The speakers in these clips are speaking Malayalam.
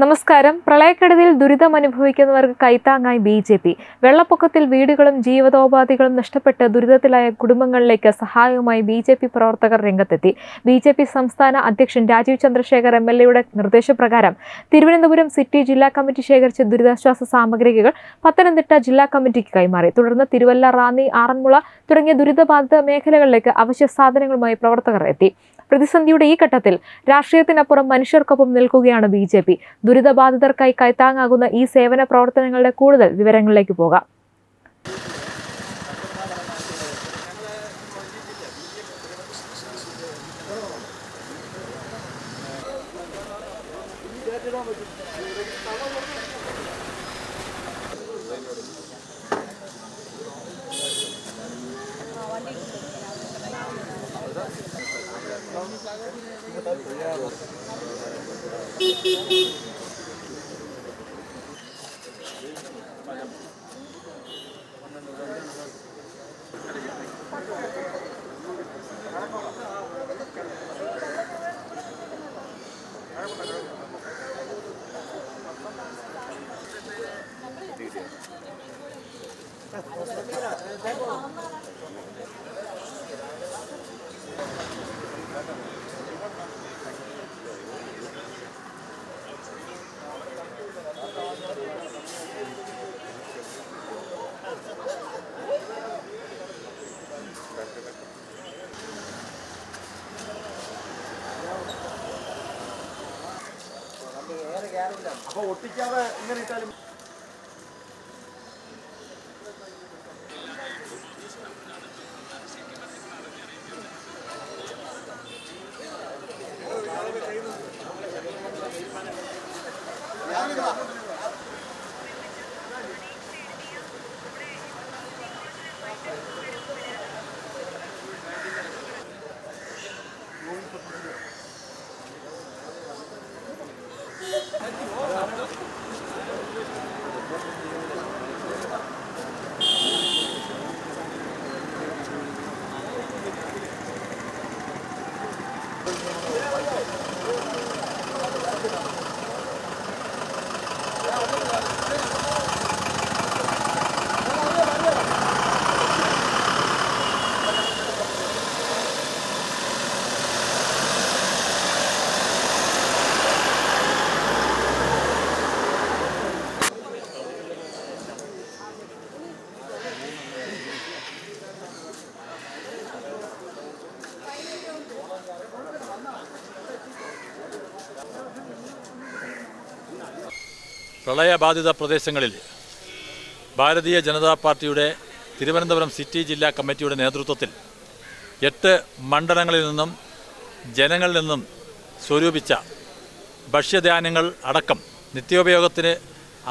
നമസ്കാരം. പ്രളയക്കെടുതിയിൽ ദുരിതമനുഭവിക്കുന്നവർക്ക് കൈത്താങ്ങായി ബി.ജെ.പി. വെള്ളപ്പൊക്കത്തിൽ വീടുകളും ജീവിതോപാധികളും നഷ്ടപ്പെട്ട് ദുരിതത്തിലായ കുടുംബങ്ങളിലേക്ക് സഹായവുമായി ബി.ജെ.പി. പ്രവർത്തകർ രംഗത്തെത്തി. ബി.ജെ.പി. സംസ്ഥാന അധ്യക്ഷൻ രാജീവ് ചന്ദ്രശേഖർ എം.എൽ.എയുടെ നിർദ്ദേശപ്രകാരം തിരുവനന്തപുരം സിറ്റി ജില്ലാ കമ്മിറ്റി ശേഖരിച്ച ദുരിതാശ്വാസ സാമഗ്രികൾ പത്തനംതിട്ട ജില്ലാ കമ്മിറ്റിക്ക് കൈമാറി. തുടർന്ന് തിരുവല്ല, റാന്നി, ആറന്മുള തുടങ്ങിയ ദുരിതബാധിത മേഖലകളിലേക്ക് അവശ്യ സാധനങ്ങളുമായി പ്രവർത്തകർ എത്തി. പ്രതിസന്ധിയുടെ ഈ ഘട്ടത്തിൽ രാഷ്ട്രീയത്തിനപ്പുറം മനുഷ്യർക്കൊപ്പം നിൽക്കുകയാണ് ബി.ജെ.പി. ദുരിതബാധിതർക്കായി കൈത്താങ്ങാകുന്ന ഈ സേവന പ്രവർത്തനങ്ങളുടെ കൂടുതൽ വിവരങ്ങളിലേക്ക് പോകാം. അപ്പോൾ ഒട്ടിക്കാതെ ഇങ്ങനെ ഇട്ടാലും പ്രളയബാധിത പ്രദേശങ്ങളിൽ ഭാരതീയ ജനതാ പാർട്ടിയുടെ തിരുവനന്തപുരം സിറ്റി ജില്ലാ കമ്മിറ്റിയുടെ നേതൃത്വത്തിൽ 8 മണ്ഡലങ്ങളിൽ നിന്നും ജനങ്ങളിൽ നിന്നും സ്വരൂപിച്ച ഭക്ഷ്യധാന്യങ്ങൾ അടക്കം നിത്യോപയോഗത്തിന്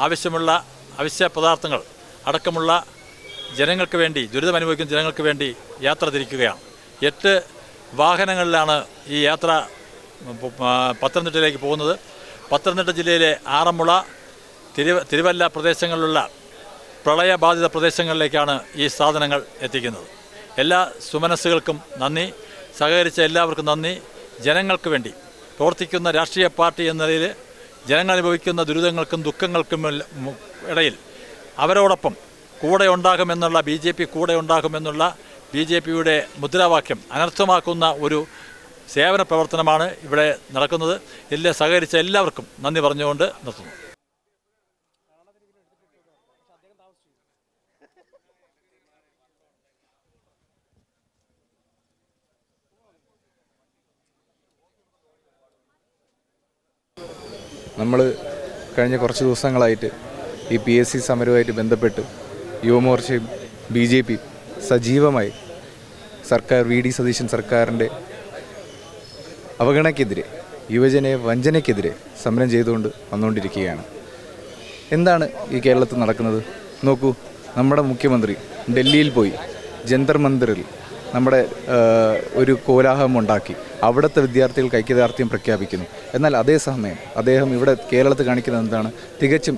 ആവശ്യമുള്ള അവശ്യ പദാർത്ഥങ്ങൾ അടക്കമുള്ള ജനങ്ങൾക്ക് വേണ്ടി, ദുരിതമനുഭവിക്കുന്ന ജനങ്ങൾക്ക് വേണ്ടി യാത്ര തിരിക്കുകയാണ്. 8 വാഹനങ്ങളിലാണ് ഈ യാത്ര പത്തനംതിട്ടയിലേക്ക് പോകുന്നത്. പത്തനംതിട്ട ജില്ലയിലെ ആറന്മുള, തിരുവല്ല പ്രദേശങ്ങളിലുള്ള പ്രളയബാധിത പ്രദേശങ്ങളിലേക്കാണ് ഈ സാധനങ്ങൾ എത്തിക്കുന്നത്. എല്ലാ സുമനസ്സുകൾക്കും നന്ദി, സഹകരിച്ച എല്ലാവർക്കും നന്ദി. ജനങ്ങൾക്ക് വേണ്ടി പ്രവർത്തിക്കുന്ന രാഷ്ട്രീയ പാർട്ടി എന്ന നിലയിൽ ജനങ്ങൾ അനുഭവിക്കുന്ന ദുരിതങ്ങൾക്കും ദുഃഖങ്ങൾക്കും ഇടയിൽ അവരോടൊപ്പം കൂടെ ഉണ്ടാകുമെന്നുള്ള ബി.ജെ.പി. കൂടെ ഉണ്ടാകുമെന്നുള്ള ബി.ജെ.പിയുടെ മുദ്രാവാക്യം അനർത്ഥമാക്കുന്ന ഒരു സേവന പ്രവർത്തനമാണ് ഇവിടെ നടക്കുന്നത്. ഇതിൽ സഹകരിച്ച എല്ലാവർക്കും നന്ദി പറഞ്ഞുകൊണ്ട് നിർത്തുന്നു. നമ്മൾ കഴിഞ്ഞ കുറച്ച് ദിവസങ്ങളായിട്ട് ഈ PSC സമരവുമായിട്ട് ബന്ധപ്പെട്ട് യുവമോർച്ചയും ബി.ജെ.പി. സജീവമായി വി ഡി സതീശൻ സർക്കാരിൻ്റെ അവഗണനയ്ക്കെതിരെ, യുവജന വഞ്ചനയ്ക്കെതിരെ സമരം ചെയ്തുകൊണ്ട് വന്നുകൊണ്ടിരിക്കുകയാണ്. എന്താണ് ഈ കേരളത്തിൽ നടക്കുന്നത്? നോക്കൂ, നമ്മുടെ മുഖ്യമന്ത്രി ഡൽഹിയിൽ പോയി ജന്തർ മന്ദിറിൽ നമ്മുടെ ഒരു കോലാഹലം ഉണ്ടാക്കി അവിടുത്തെ വിദ്യാർത്ഥികൾക്ക് ഐക്യദാർഢ്യം പ്രഖ്യാപിക്കുന്നു. എന്നാൽ അതേസമയം അദ്ദേഹം ഇവിടെ കേരളത്തിൽ കാണിക്കുന്നത് എന്താണ്? തികച്ചും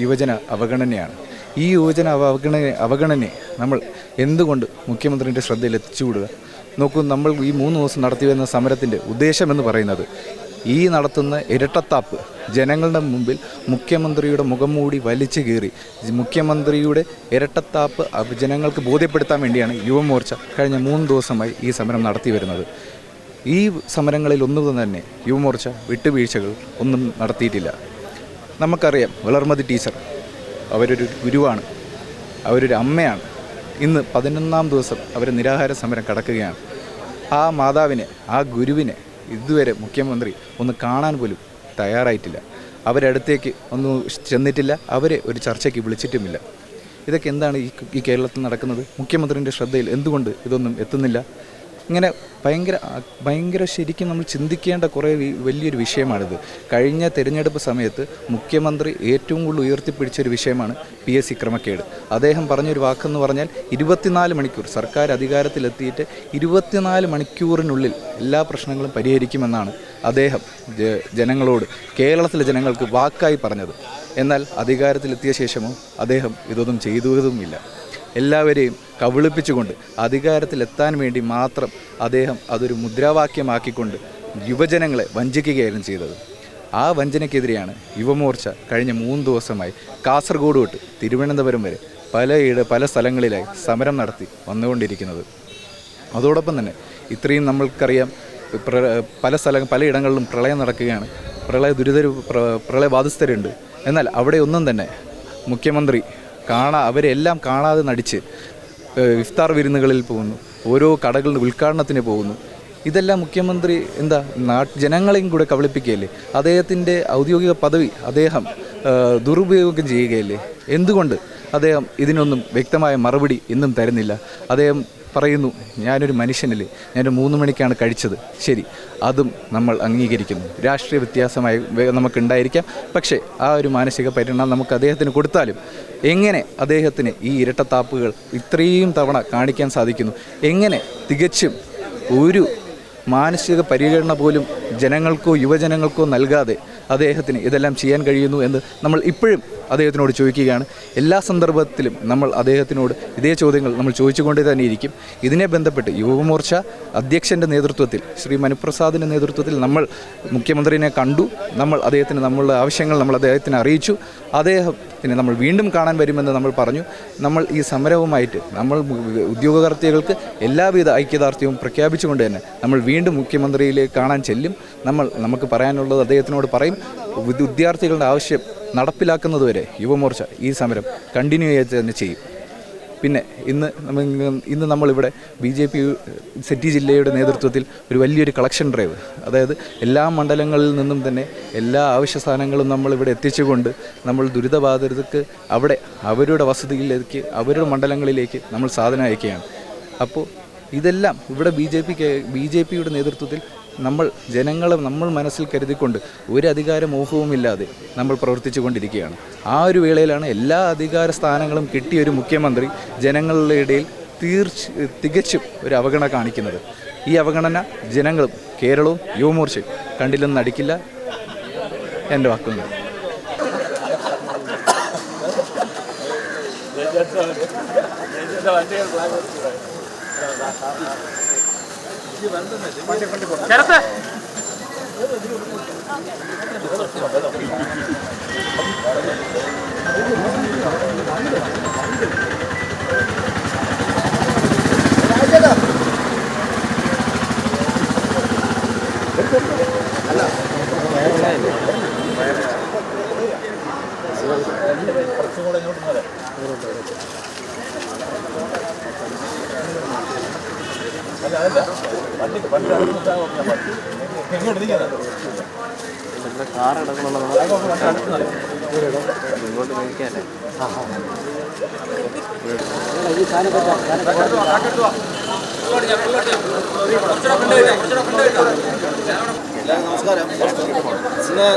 യുവജന അവഗണനയാണ്. ഈ യുവജന അവഗണനയെ നമ്മൾ എന്തുകൊണ്ട് മുഖ്യമന്ത്രിയുടെ ശ്രദ്ധയിൽ എത്തിച്ചുകൂടുക? നോക്കൂ, നമ്മൾ ഈ 3 ദിവസം നടത്തി വരുന്ന സമരത്തിൻ്റെ ഉദ്ദേശമെന്ന് പറയുന്നത് ഈ നടത്തുന്ന ഇരട്ടത്താപ്പ് ജനങ്ങളുടെ മുമ്പിൽ മുഖ്യമന്ത്രിയുടെ മുഖംമൂടി വലിച്ചു കീറി മുഖ്യമന്ത്രിയുടെ ഇരട്ടത്താപ്പ് ജനങ്ങൾക്ക് ബോധ്യപ്പെടുത്താൻ വേണ്ടിയാണ് യുവമോർച്ച കഴിഞ്ഞ 3 ദിവസമായി ഈ സമരം നടത്തി വരുന്നത്. ഈ സമരങ്ങളിൽ ഒന്നും തന്നെ യുവമോർച്ച വിട്ടുവീഴ്ചകൾ ഒന്നും നടത്തിയിട്ടില്ല. നമുക്കറിയാം, വളർമതി ടീച്ചർ അവരൊരു ഗുരുവാണ്, അവരൊരു അമ്മയാണ്. ഇന്ന് 11ാം ദിവസം അവർ നിരാഹാര സമരം കടക്കുകയാണ്. ആ മാതാവിനെ, ആ ഗുരുവിനെ ഇതുവരെ മുഖ്യമന്ത്രി ഒന്ന് കാണാൻ പോലും തയ്യാറായിട്ടില്ല. അവരടുത്തേക്ക് ഒന്നും ചെന്നിട്ടില്ല, അവരെ ഒരു ചർച്ചയ്ക്ക് വിളിച്ചിട്ടുമില്ല. ഇതൊക്കെ എന്താണ് ഈ കേരളത്തിൽ നടക്കുന്നത്? മുഖ്യമന്ത്രിൻ്റെ ശ്രദ്ധയിൽ എന്തുകൊണ്ട് ഇതൊന്നും എത്തുന്നില്ല? ഇങ്ങനെ ഭയങ്കര ശരിക്കും നമ്മൾ ചിന്തിക്കേണ്ട കുറേ വലിയൊരു വിഷയമാണിത്. കഴിഞ്ഞ തിരഞ്ഞെടുപ്പ് സമയത്ത് മുഖ്യമന്ത്രി ഏറ്റവും കൂടുതൽ ഉയർത്തിപ്പിടിച്ചൊരു വിഷയമാണ് PSC ക്രമക്കേട്. അദ്ദേഹം പറഞ്ഞൊരു വാക്കെന്ന് പറഞ്ഞാൽ 24 മണിക്കൂർ സർക്കാർ അധികാരത്തിലെത്തിയിട്ട് 24 മണിക്കൂറിനുള്ളിൽ എല്ലാ പ്രശ്നങ്ങളും പരിഹരിക്കുമെന്നാണ് അദ്ദേഹം ജനങ്ങളോട്, കേരളത്തിലെ ജനങ്ങൾക്ക് വാക്കായി പറഞ്ഞത്. എന്നാൽ അധികാരത്തിലെത്തിയ ശേഷമോ അദ്ദേഹം ഇതൊന്നും ചെയ്തതുമില്ല. എല്ലാവരെയും കബളിപ്പിച്ചുകൊണ്ട് അധികാരത്തിലെത്താൻ വേണ്ടി മാത്രം അദ്ദേഹം അതൊരു മുദ്രാവാക്യമാക്കിക്കൊണ്ട് യുവജനങ്ങളെ വഞ്ചിക്കുകയായിരുന്നു ചെയ്തത്. ആ വഞ്ചനയ്ക്കെതിരെയാണ് യുവമോർച്ച കഴിഞ്ഞ 3 ദിവസമായി കാസർഗോഡ് തൊട്ട് തിരുവനന്തപുരം വരെ പല സ്ഥലങ്ങളിലായി സമരം നടത്തി വന്നുകൊണ്ടിരിക്കുന്നത്. അതോടൊപ്പം തന്നെ ഇത്രയും നമ്മൾക്കറിയാം, പലയിടങ്ങളിലും പ്രളയം നടക്കുകയാണ്, പ്രളയബാധിതരുണ്ട്. എന്നാൽ അവിടെ ഒന്നും തന്നെ മുഖ്യമന്ത്രി അവരെല്ലാം കാണാതെ നടിച്ച് ഇഫ്താർ വിരുന്നുകളിൽ പോകുന്നു, ഓരോ കടകളുടെ ഉദ്ഘാടനത്തിന് പോകുന്നു. ഇതെല്ലാം മുഖ്യമന്ത്രി ജനങ്ങളെയും കൂടെ കബളിപ്പിക്കുകയല്ലേ? അദ്ദേഹത്തിൻ്റെ ഔദ്യോഗിക പദവി അദ്ദേഹം ദുരുപയോഗം ചെയ്യുകയല്ലേ? എന്തുകൊണ്ട് അദ്ദേഹം ഇതിനൊന്നും വ്യക്തമായ മറുപടി ഇന്നും തരുന്നില്ല? അദ്ദേഹം പറയുന്നു, ഞാനൊരു മനുഷ്യനല്ലേ, ഞാനൊരു 3 മണിക്കാണ് കഴിച്ചത്. ശരി, അതും നമ്മൾ അംഗീകരിക്കുന്നു. രാഷ്ട്രീയ വ്യത്യാസമായി നമുക്കുണ്ടായിരിക്കാം. പക്ഷേ ആ ഒരു മാനസിക പരിണാമം നമുക്ക് അദ്ദേഹത്തിന് കൊടുത്താലും എങ്ങനെ അദ്ദേഹത്തിന് ഈ ഇരട്ടത്താപ്പുകൾ ഇത്രയും തവണ കാണിക്കാൻ സാധിക്കുന്നു? എങ്ങനെ തികച്ചും ഒരു മാനസിക പരിഗണന പോലും ജനങ്ങൾക്കോ യുവജനങ്ങൾക്കോ നൽകാതെ അദ്ദേഹത്തിന് ഇതെല്ലാം ചെയ്യാൻ കഴിയുന്നു എന്ന് നമ്മൾ ഇപ്പോഴും അദ്ദേഹത്തിനോട് ചോദിക്കുകയാണ്. എല്ലാ സന്ദർഭത്തിലും നമ്മൾ അദ്ദേഹത്തിനോട് ഇതേ ചോദ്യങ്ങൾ നമ്മൾ ചോദിച്ചുകൊണ്ടേ തന്നെ ഇരിക്കും. ഇതിനെ ബന്ധപ്പെട്ട് യുവമോർച്ച അധ്യക്ഷൻ്റെ നേതൃത്വത്തിൽ, ശ്രീ മനുപ്രസാദിൻ്റെ നേതൃത്വത്തിൽ നമ്മൾ മുഖ്യമന്ത്രിനെ കണ്ടു. നമ്മളുടെ ആവശ്യങ്ങൾ നമ്മൾ അദ്ദേഹത്തിന് അറിയിച്ചു. അദ്ദേഹത്തിന് നമ്മൾ വീണ്ടും കാണാൻ വരുമെന്ന് നമ്മൾ പറഞ്ഞു. നമ്മൾ ഈ സമരവുമായിട്ട് നമ്മൾ ഉദ്യോഗാർത്ഥികൾക്ക് എല്ലാവിധ ഐക്യദാർഢ്യവും പ്രഖ്യാപിച്ചുകൊണ്ട് തന്നെ നമ്മൾ വീണ്ടും മുഖ്യമന്ത്രിയിലേക്ക് കാണാൻ ചെല്ലും. നമുക്ക് പറയാനുള്ളത് അദ്ദേഹത്തിനോട് പറയും. വിദ്യാർത്ഥികളുടെ ആവശ്യം നടപ്പിലാക്കുന്നതുവരെ യുവമോർച്ച ഈ സമരം കണ്ടിന്യൂ തന്നെ ചെയ്യും. പിന്നെ ഇന്ന് നമ്മളിവിടെ BJP സിറ്റി ജില്ലയുടെ നേതൃത്വത്തിൽ ഒരു വലിയൊരു കളക്ഷൻ ഡ്രൈവ്, അതായത് എല്ലാ മണ്ഡലങ്ങളിൽ നിന്നും തന്നെ എല്ലാ ആവശ്യ സാധനങ്ങളും നമ്മളിവിടെ എത്തിച്ചുകൊണ്ട് നമ്മൾ ദുരിതബാധിതർക്ക് അവിടെ അവരുടെ വസതിയിലേക്ക്, അവരുടെ മണ്ഡലങ്ങളിലേക്ക് നമ്മൾ സാധനം അയക്കുകയാണ്. അപ്പോൾ ഇതെല്ലാം ഇവിടെ BJPയുടെ നേതൃത്വത്തിൽ നമ്മൾ മനസ്സിൽ കരുതിക്കൊണ്ട് ഒരു അധികാരമോഹവുമില്ലാതെ നമ്മൾ പ്രവർത്തിച്ചു കൊണ്ടിരിക്കുകയാണ്. ആ ഒരു വേളയിലാണ് എല്ലാ അധികാര സ്ഥാനങ്ങളും കിട്ടിയൊരു മുഖ്യമന്ത്രി ജനങ്ങളുടെ ഇടയിൽ തികച്ചും ഒരു അവഗണന കാണിക്കുന്നത്. ഈ അവഗണന ജനങ്ങളും കേരളവും യുവമോർച്ചയും കണ്ടില്ലെന്ന് നടിക്കില്ല. എൻ്റെ വാക്കുകൾ. നമസ്കാരം. ഇന്ന്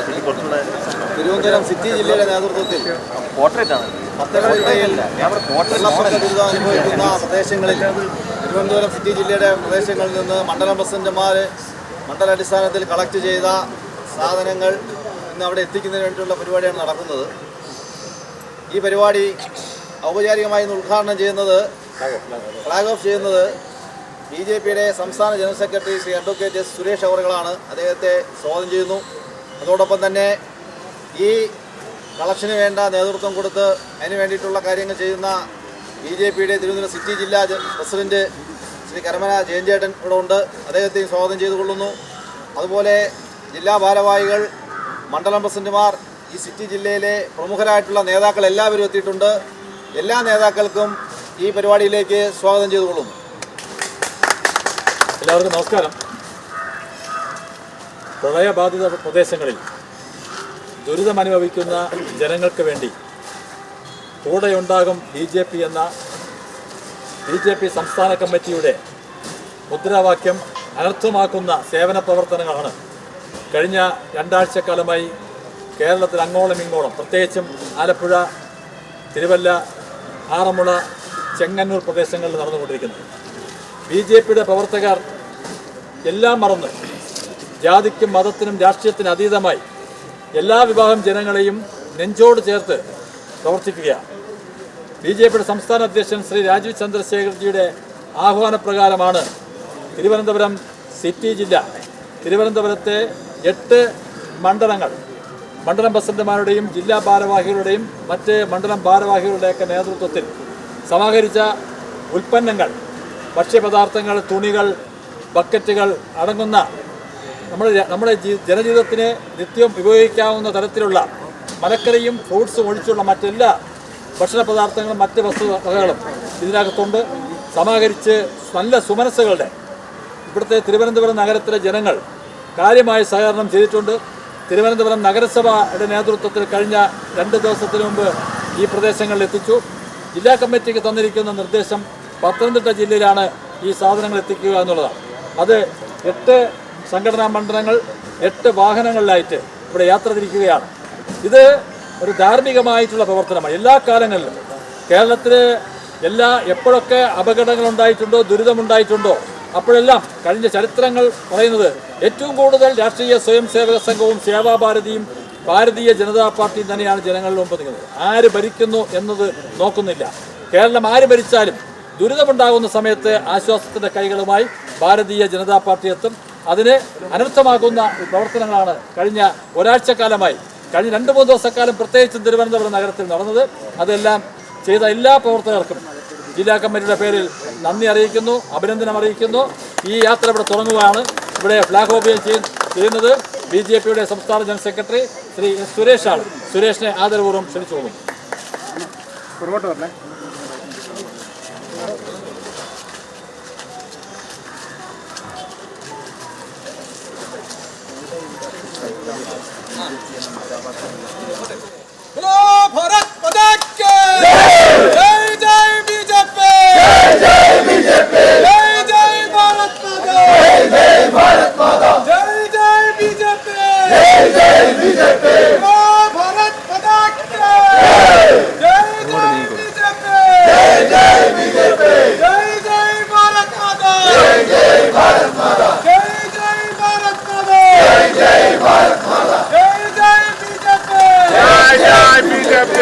തിരുവനന്തപുരം സിറ്റി ജില്ലയുടെ നേതൃത്വത്തിൽ പത്തനംതിട്ടയിൽ വെള്ളപ്പൊക്ക ദുരിതം അനുഭവിക്കുന്ന പ്രദേശങ്ങളിൽ, തിരുവനന്തപുരം സിറ്റി ജില്ലയുടെ പ്രദേശങ്ങളിൽ നിന്ന് മണ്ഡലം പ്രസിഡന്റുമാർ മണ്ഡലാടിസ്ഥാനത്തിൽ കളക്ട് ചെയ്ത സാധനങ്ങൾ ഇന്ന് അവിടെ എത്തിക്കുന്നതിന് വേണ്ടിയുള്ള പരിപാടിയാണ് നടക്കുന്നത്. ഈ പരിപാടി ഔപചാരികമായി ഉദ്ഘാടനം ചെയ്യുന്നത്, ഫ്ലാഗ് ഓഫ് ചെയ്യുന്നത് BJPയുടെ സംസ്ഥാന general secretary Shri advocate S Suresh അവറുകളാണ്. അദ്ദേഹത്തെ സ്വാഗതം ചെയ്യുന്നു. അതോടൊപ്പം തന്നെ ഈ കളക്ഷന് വേണ്ട നേതൃത്വം കൊടുത്ത് അതിന് വേണ്ടിയിട്ടുള്ള കാര്യങ്ങൾ ചെയ്യുന്ന BJPയുടെ തിരുവനന്തപുരം സിറ്റി ജില്ലാ പ്രസിഡന്റ് ശ്രീ കരമന ജയൻചേട്ടൻ ഇവിടെ ഉണ്ട്. അദ്ദേഹത്തെയും സ്വാഗതം ചെയ്തുകൊള്ളുന്നു. അതുപോലെ ജില്ലാ ഭാരവാഹികൾ, മണ്ഡലം പ്രസിഡന്റുമാർ, ഈ സിറ്റി ജില്ലയിലെ പ്രമുഖരായിട്ടുള്ള നേതാക്കൾ എല്ലാവരും എത്തിയിട്ടുണ്ട്. എല്ലാ നേതാക്കൾക്കും ഈ പരിപാടിയിലേക്ക് സ്വാഗതം ചെയ്തുകൊള്ളുന്നു. എല്ലാവർക്കും നമസ്കാരം. പ്രളയബാധിത പ്രദേശങ്ങളിൽ ദുരിതമനുഭവിക്കുന്ന ജനങ്ങൾക്ക് വേണ്ടി കൂടെയുണ്ടാകും BJP എന്ന BJP സംസ്ഥാന കമ്മിറ്റിയുടെ മുദ്രാവാക്യം അനർത്ഥമാക്കുന്ന സേവന പ്രവർത്തനങ്ങളാണ് കഴിഞ്ഞ 2 ആഴ്ചക്കാലമായി കേരളത്തിൽ അങ്ങോളം ഇങ്ങോളം, പ്രത്യേകിച്ചും ആലപ്പുഴ, തിരുവല്ല, ആറന്മുള, ചെങ്ങന്നൂർ പ്രദേശങ്ങളിൽ നടന്നുകൊണ്ടിരിക്കുന്നത്. BJPയുടെ പ്രവർത്തകർ എല്ലാം മറന്ന് ജാതിക്കും മതത്തിനും രാഷ്ട്രീയത്തിനും അതീതമായി എല്ലാ വിഭാഗം ജനങ്ങളെയും നെഞ്ചോട് ചേർത്ത് പ്രവർത്തിക്കുകയാണ്. BJPയുടെ സംസ്ഥാന അധ്യക്ഷൻ ശ്രീ രാജീവ് ചന്ദ്രശേഖർജിയുടെ ആഹ്വാനപ്രകാരമാണ് തിരുവനന്തപുരം സിറ്റി ജില്ല, തിരുവനന്തപുരത്തെ 8 മണ്ഡലങ്ങൾ, മണ്ഡലം പ്രസിഡന്റുമാരുടെയും ജില്ലാ ഭാരവാഹികളുടെയും മറ്റ് മണ്ഡലം ഭാരവാഹികളുടെയൊക്കെ നേതൃത്വത്തിൽ സമാഹരിച്ച ഉൽപ്പന്നങ്ങൾ, ഭക്ഷ്യപദാർത്ഥങ്ങൾ, തുണികൾ, ബക്കറ്റുകൾ അടങ്ങുന്ന നമ്മുടെ ജനജീവിതത്തിന് നിത്യം ഉപയോഗിക്കാവുന്ന തരത്തിലുള്ള മലക്കറിയും ഫ്രൂട്ട്സും ഒഴിച്ചുള്ള മറ്റെല്ലാ ഭക്ഷണ പദാർത്ഥങ്ങളും മറ്റ് വസ്തുവകകളും ഇതിനകത്തുണ്ട്. സമാഹരിച്ച് നല്ല സുമനസ്സുകളുടെ ഇവിടുത്തെ തിരുവനന്തപുരം നഗരത്തിലെ ജനങ്ങൾ കാര്യമായ സഹകരണം ചെയ്തിട്ടുണ്ട്. തിരുവനന്തപുരം നഗരസഭയുടെ നേതൃത്വത്തിൽ കഴിഞ്ഞ 2 ദിവസത്തിന് മുമ്പ് ഈ പ്രദേശങ്ങളിൽ എത്തിച്ചു. ജില്ലാ കമ്മിറ്റിക്ക് തന്നിരിക്കുന്ന നിർദ്ദേശം പത്തനംതിട്ട ജില്ലയിലാണ് ഈ സാധനങ്ങൾ എത്തിക്കുക എന്നുള്ളതാണ്. അത് 8 സംഘടനാ മണ്ഡലങ്ങൾ 8 വാഹനങ്ങളിലായിട്ട് ഇവിടെ യാത്ര തിരിക്കുകയാണ്. ഇത് ഒരു ധാർമ്മികമായിട്ടുള്ള പ്രവർത്തനമാണ്. എല്ലാ കാലങ്ങളിലും കേരളത്തിൽ എപ്പോഴൊക്കെ അപകടങ്ങൾ ഉണ്ടായിട്ടുണ്ടോ, ദുരിതമുണ്ടായിട്ടുണ്ടോ, അപ്പോഴെല്ലാം കഴിഞ്ഞ ചരിത്രങ്ങൾ പറയുന്നത് ഏറ്റവും കൂടുതൽ രാഷ്ട്രീയ സ്വയം സേവക സംഘവും സേവാഭാരതിയും ഭാരതീയ ജനതാ പാർട്ടിയും തന്നെയാണ് ജനങ്ങളുടെ മുമ്പ് നിൽക്കുന്നത്. ആര് ഭരിക്കുന്നു എന്നത് നോക്കുന്നില്ല. കേരളം ആര് ഭരിച്ചാലും ദുരിതമുണ്ടാകുന്ന സമയത്ത് ആശ്വാസത്തിൻ്റെ കൈകളുമായി ഭാരതീയ ജനതാ പാർട്ടി എത്തും. അതിന് അനർത്ഥമാകുന്ന പ്രവർത്തനങ്ങളാണ് കഴിഞ്ഞ ഒരാഴ്ചക്കാലമായി, കഴിഞ്ഞ 2-3 ദിവസക്കാലം പ്രത്യേകിച്ചും തിരുവനന്തപുരം നഗരത്തിൽ നടന്നത്. അതെല്ലാം ചെയ്ത എല്ലാ പ്രവർത്തകർക്കും ജില്ലാ കമ്മിറ്റിയുടെ പേരിൽ നന്ദി അറിയിക്കുന്നു, അഭിനന്ദനം അറിയിക്കുന്നു. ഈ യാത്ര ഇവിടെ തുടങ്ങുകയാണ്. ഇവിടെ ഫ്ലാഗ് ഓഫ് ചെയ്യുന്നത് BJPയുടെ സംസ്ഥാന ജനറൽ സെക്രട്ടറി ശ്രീ എസ് സുരേഷാണ്. സുരേഷിനെ ആദരപൂർവ്വം ക്ഷണിച്ചോളും. भारत माता की जय जय BJP जय BJP जय जय भारत माता जय भारत माता जय जय BJP जय जय BJP भारत माता की जय जय BJP जय जय BJP जय जय भारत माता जय जय भारत माता जय जय भारत माता जय जय भारत माता जय जय BJP जय जय BJP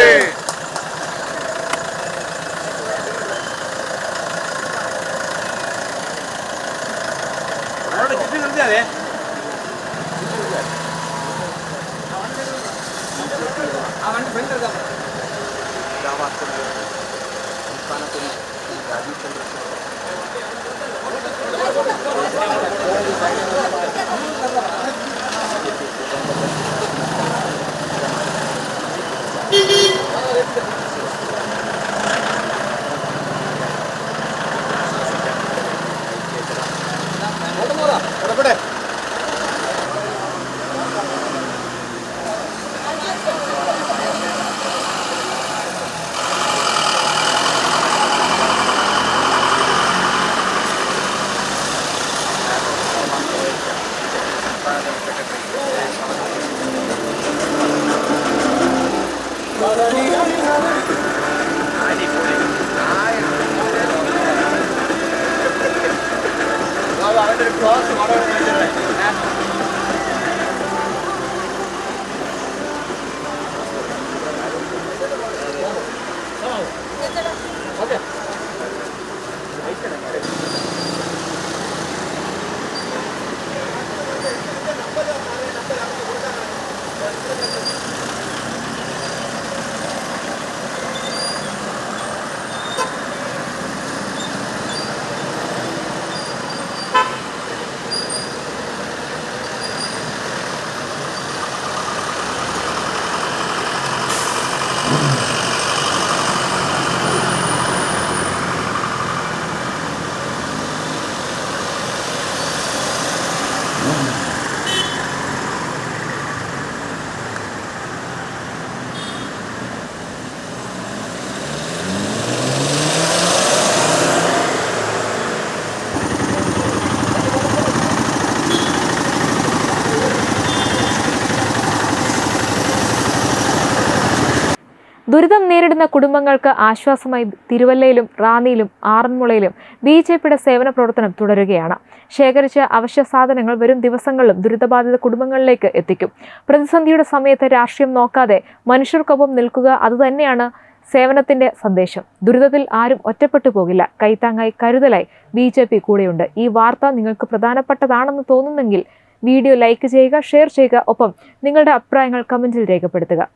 ദുരിതം നേരിടുന്ന കുടുംബങ്ങൾക്ക് ആശ്വാസമായി തിരുവല്ലയിലും റാന്നിയിലും ആറന്മുളയിലും BJPയുടെ സേവന പ്രവർത്തനം തുടരുകയാണ്. ശേഖരിച്ച അവശ്യ സാധനങ്ങൾ വരും ദിവസങ്ങളിലും ദുരിതബാധിത കുടുംബങ്ങളിലേക്ക് എത്തിക്കും. പ്രതിസന്ധിയുടെ സമയത്ത് രാഷ്ട്രീയം നോക്കാതെ മനുഷ്യർക്കൊപ്പം നിൽക്കുക അതുതന്നെയാണ് സേവനത്തിന്റെ സന്ദേശം. ദുരിതത്തിൽ ആരും ഒറ്റപ്പെട്ടു പോകില്ല. കൈത്താങ്ങായി കരുതലായി BJP കൂടെയുണ്ട്. ഈ വാർത്ത നിങ്ങൾക്ക് പ്രധാനപ്പെട്ടതാണെന്ന് തോന്നുന്നെങ്കിൽ വീഡിയോ ലൈക്ക് ചെയ്യുക, ഷെയർ ചെയ്യുക, ഒപ്പം നിങ്ങളുടെ അഭിപ്രായങ്ങൾ കമന്റിൽ രേഖപ്പെടുത്തുക.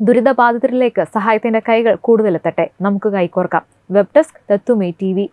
ദുരിതബാധിതരിലേക്ക് സഹായത്തിന്റെ കൈകൾ കൂടുതലെത്തട്ടെ. നമുക്ക് കൈകോർക്കാം. വെബ് ഡെസ്ക് തത്തുമൈ TV.